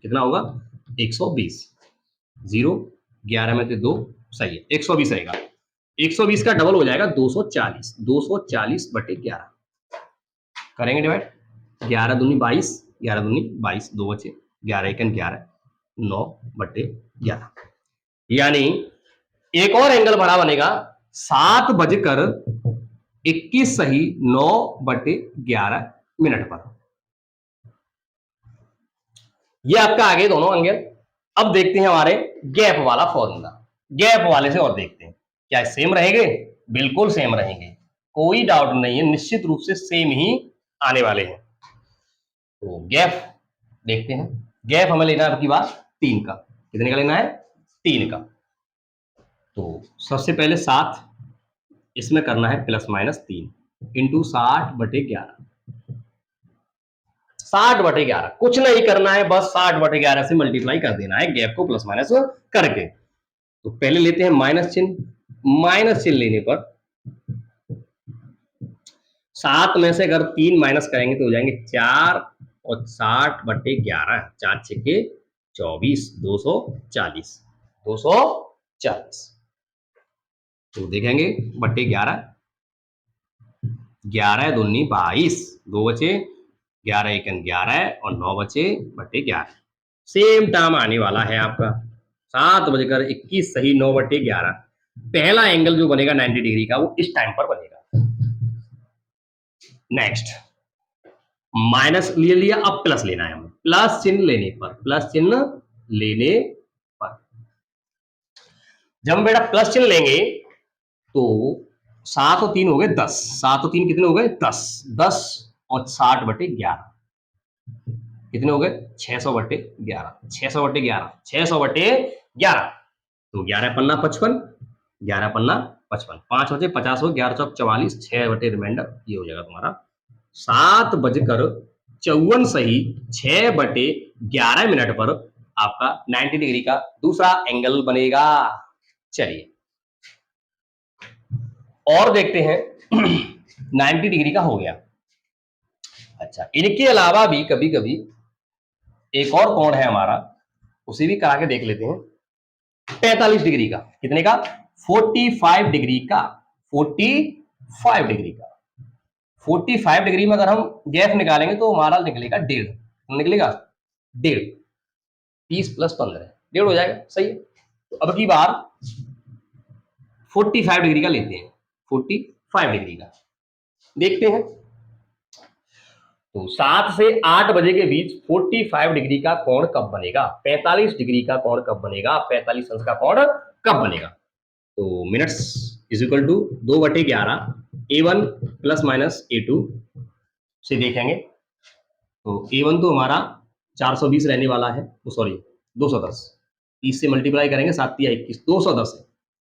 कितना होगा 120, 0 11 में से 2 सही है 120 रहेगा, 120 का डबल हो जाएगा 240, 240/11 करेंगे डिवाइड, 11 दूनी 22, 11 दूनी 22, 2 बचे, 11 एकन 11, 9/11, यानी एक और एंगल बड़ा बनेगा 7:21 सही 9/11 मिनट पर। ये आपका आगे दोनों एंगल। अब देखते हैं हमारे गैप वाला फॉर्मूला, गैप वाले से और देखते हैं क्या सेम रहेंगे, बिल्कुल सेम रहेंगे, कोई डाउट नहीं है, निश्चित रूप से सेम ही आने वाले हैं। तो गैप देखते हैं, गैप हमें लेना है आपकी बात 3 का, कितने का लेना है 3 का। तो सबसे पहले 7, इसमें करना है प्लस माइनस 3 इंटू 60/11, 60/11 कुछ नहीं करना है, बस 60/11 से मल्टीप्लाई कर देना है गैप को प्लस माइनस करके। तो पहले लेते हैं माइनस चिन्ह, माइनस चिन्ह लेने पर 7 में से अगर 3 माइनस करेंगे तो हो जाएंगे 4 और 60/11, 4 छक्के 24, 240, 240, तो देखेंगे बट्टे 11, 11 दूनी 22, 2 बचे, 11 एकन 11 और 9 बचे बट्टे 11, सेम टाइम आने वाला है आपका 7:21 सही 9/11। पहला एंगल जो बनेगा 90 डिग्री का वो इस टाइम पर बनेगा। नेक्स्ट माइनस ले लिया, अब प्लस लेना है हमें, प्लस चिन्ह लेने पर, प्लस चिन्ह लेने पर जब हम बेटा प्लस चिन्ह लेंगे तो 7 और 3 हो गए 10, 7 और 3 कितने हो गए 10, 10 और 60/11 कितने हो गए 600/11, 600/11, 600/11, तो 11 पन्ना 55, 11 पन्ना 55, 5 बचे 50 हो, 11 चौक 44, 6 बटे रिमाइंडर, ये हो जाएगा तुम्हारा 7:54 सही 6/11 मिनट पर आपका 90 डिग्री का दूसरा एंगल बनेगा। चलिए और देखते हैं 90 डिग्री का हो गया। अच्छा इनके अलावा भी कभी कभी एक और कोण है हमारा, उसे भी करा के देख लेते हैं। 45 डिग्री का, कितने का? 45 डिग्री का, 45 डिग्री का। 45 डिग्री में अगर हम गैप निकालेंगे तो हमारा निकलेगा 1.5, निकलेगा 1.5, 30 + 15, 1.5 हो जाएगा। सही है। तो अब की बार 45 डिग्री का लेते हैं, 45 डिग्री का देखते हैं। तो 7 से 8 बजे के बीच 45 डिग्री का कोण कब बनेगा? 45 डिग्री का कोण कब बनेगा? 45 अंश का कोण कब बनेगा? तो minutes is equal to 2/11 A1 ± A2 से देखेंगे। तो A1 तो हमारा 420 रहने वाला है, सॉरी 210, 30 से मल्टीप्लाई करेंगे, 7 × 21, 210 है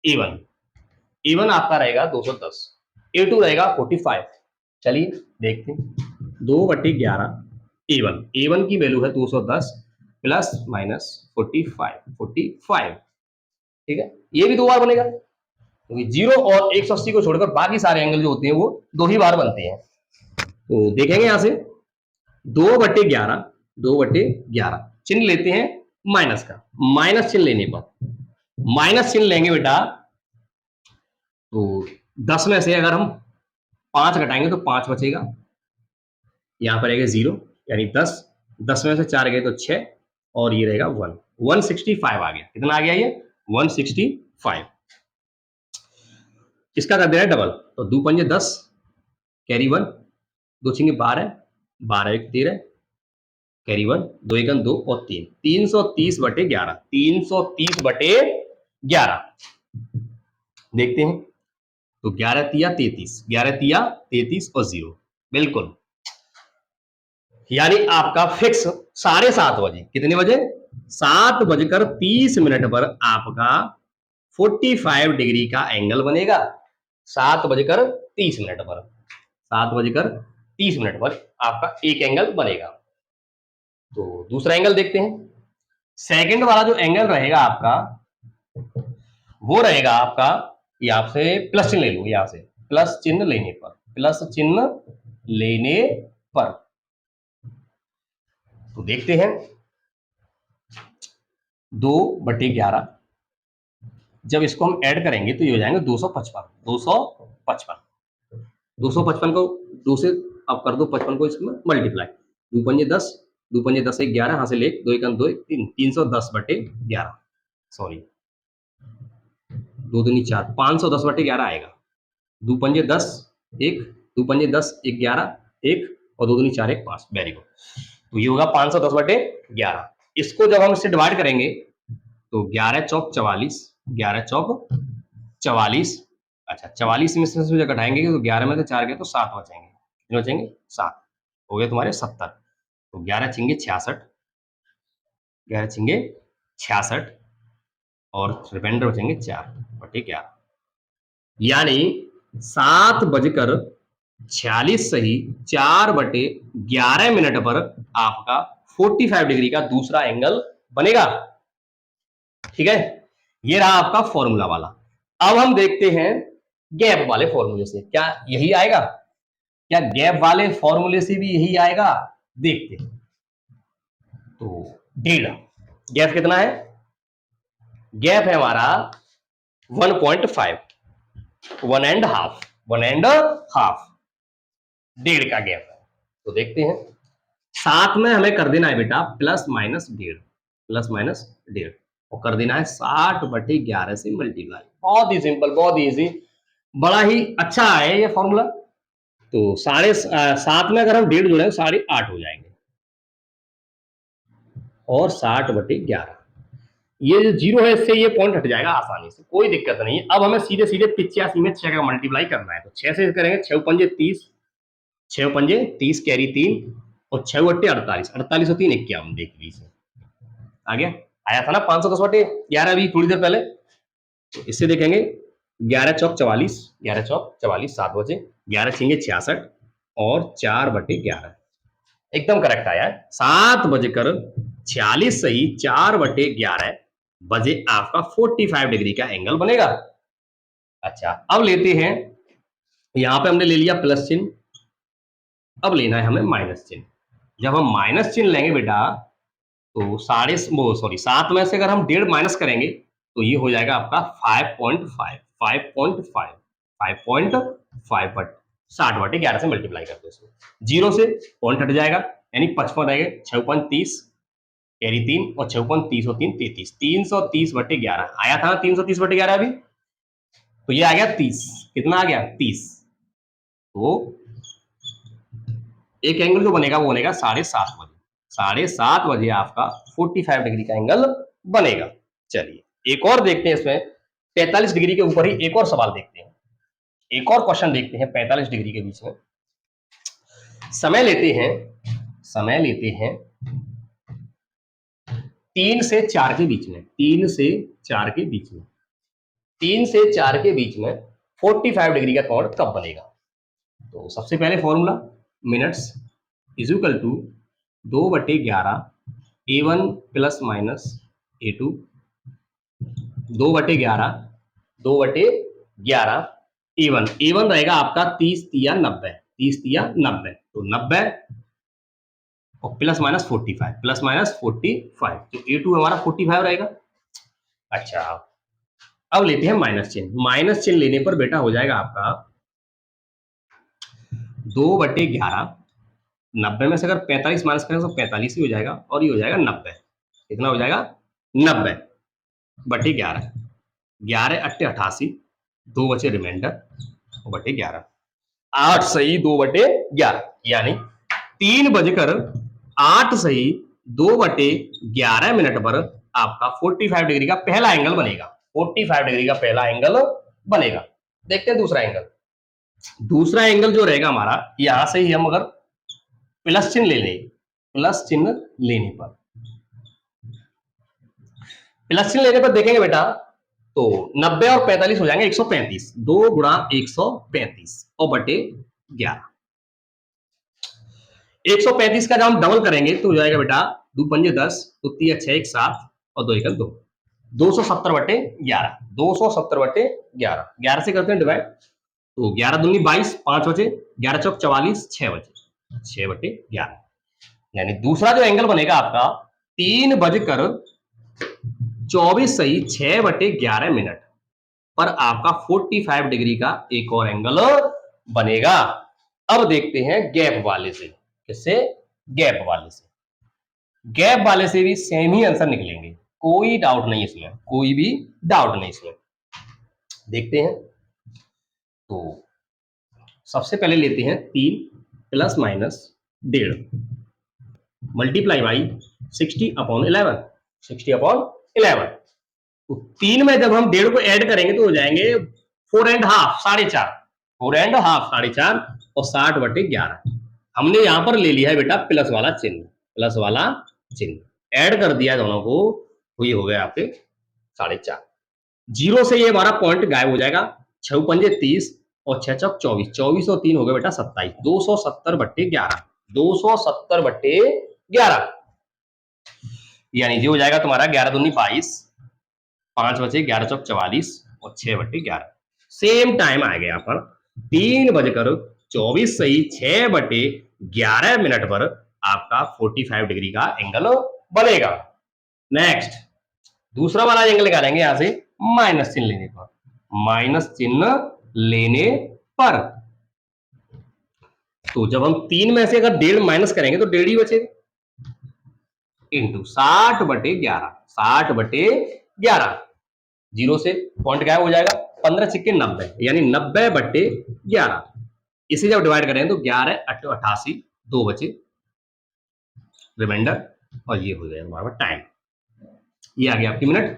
A1। A1 आपका रहेगा 210, A2 रहेगा 45। चलिए देखते हैं। 2/11 A1 की वैल्यू है 210 ± 45, ठीक है। ये भी 2 बार बनेगा, क्योंकि 0 और 180 को छोड़कर बाकी सारे एंगल जो होते हैं वो 2 ही बार बनते हैं। तो देखेंगे यहां से 2/11 चिन्ह लेते हैं माइनस का। माइनस चिन्ह लेने पर, माइनस चिन्ह लेंगे बेटा, तो 10 में से अगर हम 5 घटाएंगे तो 5 बचेगा, यहां पर रहेगा 0, यानी 10 में से 4 गए तो 6, और ये रहेगा 1, 165 आ गया। कितना आ गया ये? 165। इसका कर दे रहा है डबल, तो 2 × 5 = 10, कैरी 1, 2 × 12, 12 × 1 = 13, कैरी 1, 2 × 1 = 2 और 3, 330/11, 330/11 देखते हैं। तो 11 × 3 = 33, 11 × 3 = 33 और 0, बिल्कुल। यानी आपका फिक्स 7:30 बजे, कितने बजे? 7:30 पर आपका 45 डिग्री का एंगल बनेगा। 7:30 पर, 7:30 पर आपका एक एंगल बनेगा। तो दूसरा एंगल देखते हैं। सेकंड वाला जो एंगल रहेगा आपका, वो रहेगा आपका, ये आपसे प्लस चिन्ह ले लो, यहां से प्लस चिन्ह लेने पर, प्लस चिन्ह लेने पर, तो देखते हैं 2/11, जब इसको हम ऐड करेंगे तो ये हो जाएंगे 255, 255 को 2 से अब कर दो 55 को इसमें मल्टीप्लाई, 2 × 5 = 10, 2 × 5 = 10, 1 11, यहां से ले 2 × 1 = 2, 310/11, सॉरी 2 दूनी 4, 510/11 आएगा। 2 × 5 = 10, 1, 2 × 5 = 10, 1 11, 1 और 2 दूनी 4, 1 5, वेरी गुड। तो ये होगा 510/11। इसको जब हम इससे डिवाइड करेंगे तो 11 चौक 44, 11 चौक 44, अच्छा 44 में से जब घटाएंगे तो 11 में से 4 गए तो 7 बचेंगे, कितने बचेंगे? 7, हो गए तुम्हारे 70। तो 11 × 66, 11 × 66 और रिमाइंडर बचेंगे 4/11, यानी 7:46 सही 4/11 पर आपका 45 डिग्री का दूसरा एंगल बनेगा। ठीक है, ये रहा आपका फॉर्मूला वाला। अब हम देखते हैं गैप वाले फॉर्मूले से, क्या यही आएगा? क्या गैप वाले फॉर्मूले से भी यही आएगा? देखते हैं। तो 1.5, गैप कितना है? गैप है हमारा 1.5, 1.5, 1.5 का गैप है। तो देखते हैं, साथ में हमें कर देना है बेटा ±1.5, ±1.5, और कर देना है 60/11 से मल्टीप्लाई। बहुत ही सिंपल, बहुत ही इजी, बड़ा ही अच्छा है ये फॉर्मूला। तो 7.5 में अगर हम 1.5 जोड़ेंगे 8.5 हो जाएंगे, और 60/11, ये जो 0 है इससे ये पॉइंट हट जाएगा आसानी से, कोई दिक्कत नहीं है। अब हमें सीधे सीधे 85 में 6 का मल्टीप्लाई करना है, तो 6 से करेंगे, 6 × 5 = 30, 6 × 5 = 30, कैरी 3, और 6 × 8 = 48, 48 और 3 = 51, देख लीजिए आ गया। आया था ना 510/11 अभी थोड़ी देर पहले। तो इससे देखेंगे 11 चौक 44, 11 चौक 44, 7 बचे, 11 × 6 = 66 और 4/11, एकदम करेक्ट आया है। 7:46 सही 4/11 बजे आपका 45 डिग्री का एंगल बनेगा। अच्छा, अब लेते हैं, यहां पे हमने ले लिया प्लस चिन्ह, अब लेना है हमें माइनस चिन्ह। जब हम माइनस चिन्ह लेंगे बेटा तो 7 में से अगर हम 1.5 माइनस करेंगे तो ये हो जाएगा आपका 5.5 5.5 5.5 बट 60/11 से मल्टीप्लाई करते हैं। 0 से पॉइंट हट जाएगा यानी 55 रहेगा। 6.30 कैरी 3 और 6.30 और 3 33 330/11 आया था 330/11 अभी, तो ये आ गया 30। कितना आ गया 30। तो एक एंगल जो बनेगा वो बनेगा 7:30 बजे। 7:30 बजे आपका 45 डिग्री का एंगल बनेगा। चलिए एक और देखते हैं इसमें 45 डिग्री के ऊपर ही एक और सवाल देखते हैं, एक और क्वेश्चन देखते हैं 45 डिग्री के बीच में। समय लेते हैं 3 से 4 के बीच में, 3 से 4 के बीच में, 3 से 4 के बीच में 45 डिग्री का कोण कब बनेगा। तो सबसे पहले formula minutes is equal to 2/11 A1 plus minus A2 2/11 A1 रहेगा आपका 30 या 90 तो 90 और प्लस माइनस 45 तो A2 हमारा 45 रहेगा। अच्छा अब लेते हैं माइनस चिन्ह लेने पर बेटा हो जाएगा आपका 2/11 90 में से अगर 45 माइनस करें तो 45 ही हो जाएगा और ये हो जाएगा 90। कितना हो जाएगा 90/11 11 8 88 2 बचे रिमाइंडर बटे 11 8 सही 2/11 यानी 3:08 सही 2/11 मिनट पर आपका 45 डिग्री का पहला एंगल बनेगा। 45 डिग्री का पहला एंगल बनेगा। देखते हैं दूसरा एंगल जो रहेगा हमारा, यहां से ही हम अगर प्लस चिन्ह लेने पर देखेंगे बेटा तो 90 और 45 हो जाएंगे 135 2 गुणा 135 और बटे 11 135 का जब हम डबल करेंगे तो हो जाएगा बेटा 2 पंजे 10 तो 3 6 1 7 और 2 1 2 270/11 270/11 11 से करते हैं डिवाइड तो 11 दूनी 22 5 बचे 11 चौक 44 6 बचे 6/11 यानी दूसरा जो एंगल बनेगा आपका 3:24 सही 6/11 मिनट पर आपका 45 डिग्री का एक और एंगल बनेगा। अब देखते हैं गैप वाले से। किससे? गैप वाले से भी सेम ही आंसर निकलेंगे, कोई डाउट नहीं इसमें, कोई भी डाउट नहीं इसमें। देखते हैं तो सबसे पहले लेते हैं 3 प्लस माइनस 1.5 मल्टीप्लाई बाई 60/11 60/11 तो 3 में जब हम 1.5 को ऐड करेंगे तो हो जाएंगे 4.5 4.5 और 60/11 हमने यहां पर ले लिया है बेटा प्लस वाला चिन्ह ऐड कर दिया दोनों को तो ये हो गया आपके 4.5 0 से ये हमारा पॉइंट गायब हो जाएगा 6 पंजे 30 और 6 चौक 24 और 3 हो गए बेटा 27 270/11 यानी ये हो जाएगा तुम्हारा 11 दूनी 22 5 बचे 11 चौक 44 और 6/11 सेम टाइम आ गया पर 3:24 सही 6/11 मिनट पर आपका 45 डिग्री का एंगल बनेगा। नेक्स्ट दूसरा वाला एंगल निकालेंगे यहां से माइनस चिन्ह लेने पर तो जब हम 3 में से अगर 1.5 माइनस करेंगे तो 1.5 ही बचेगा इंटू 60/11 0 से पॉइंट गायब हो जाएगा 15 छिक्के 90 यानी 90/11 इसे जब डिवाइड करें तो 11 8 88 2 बचे रिमाइंडर और ये हो जाएगा हमारा टाइम। ये आ गया आपकी मिनट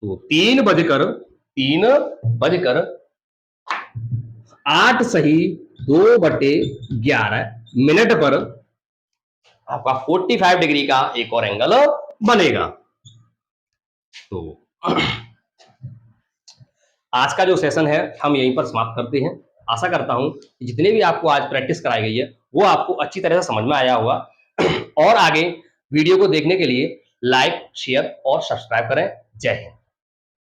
तो 3:08 सही 2/11 मिनट पर आपका 45 डिग्री का एक और एंगल बनेगा। तो आज का जो सेशन है हम यहीं पर समाप्त करते हैं। आशा करता हूं कि जितने भी आपको आज प्रैक्टिस कराई गई है वो आपको अच्छी तरह से समझ में आया होगा और आगे वीडियो को देखने के लिए लाइक शेयर और सब्सक्राइब करें। जय हिंद।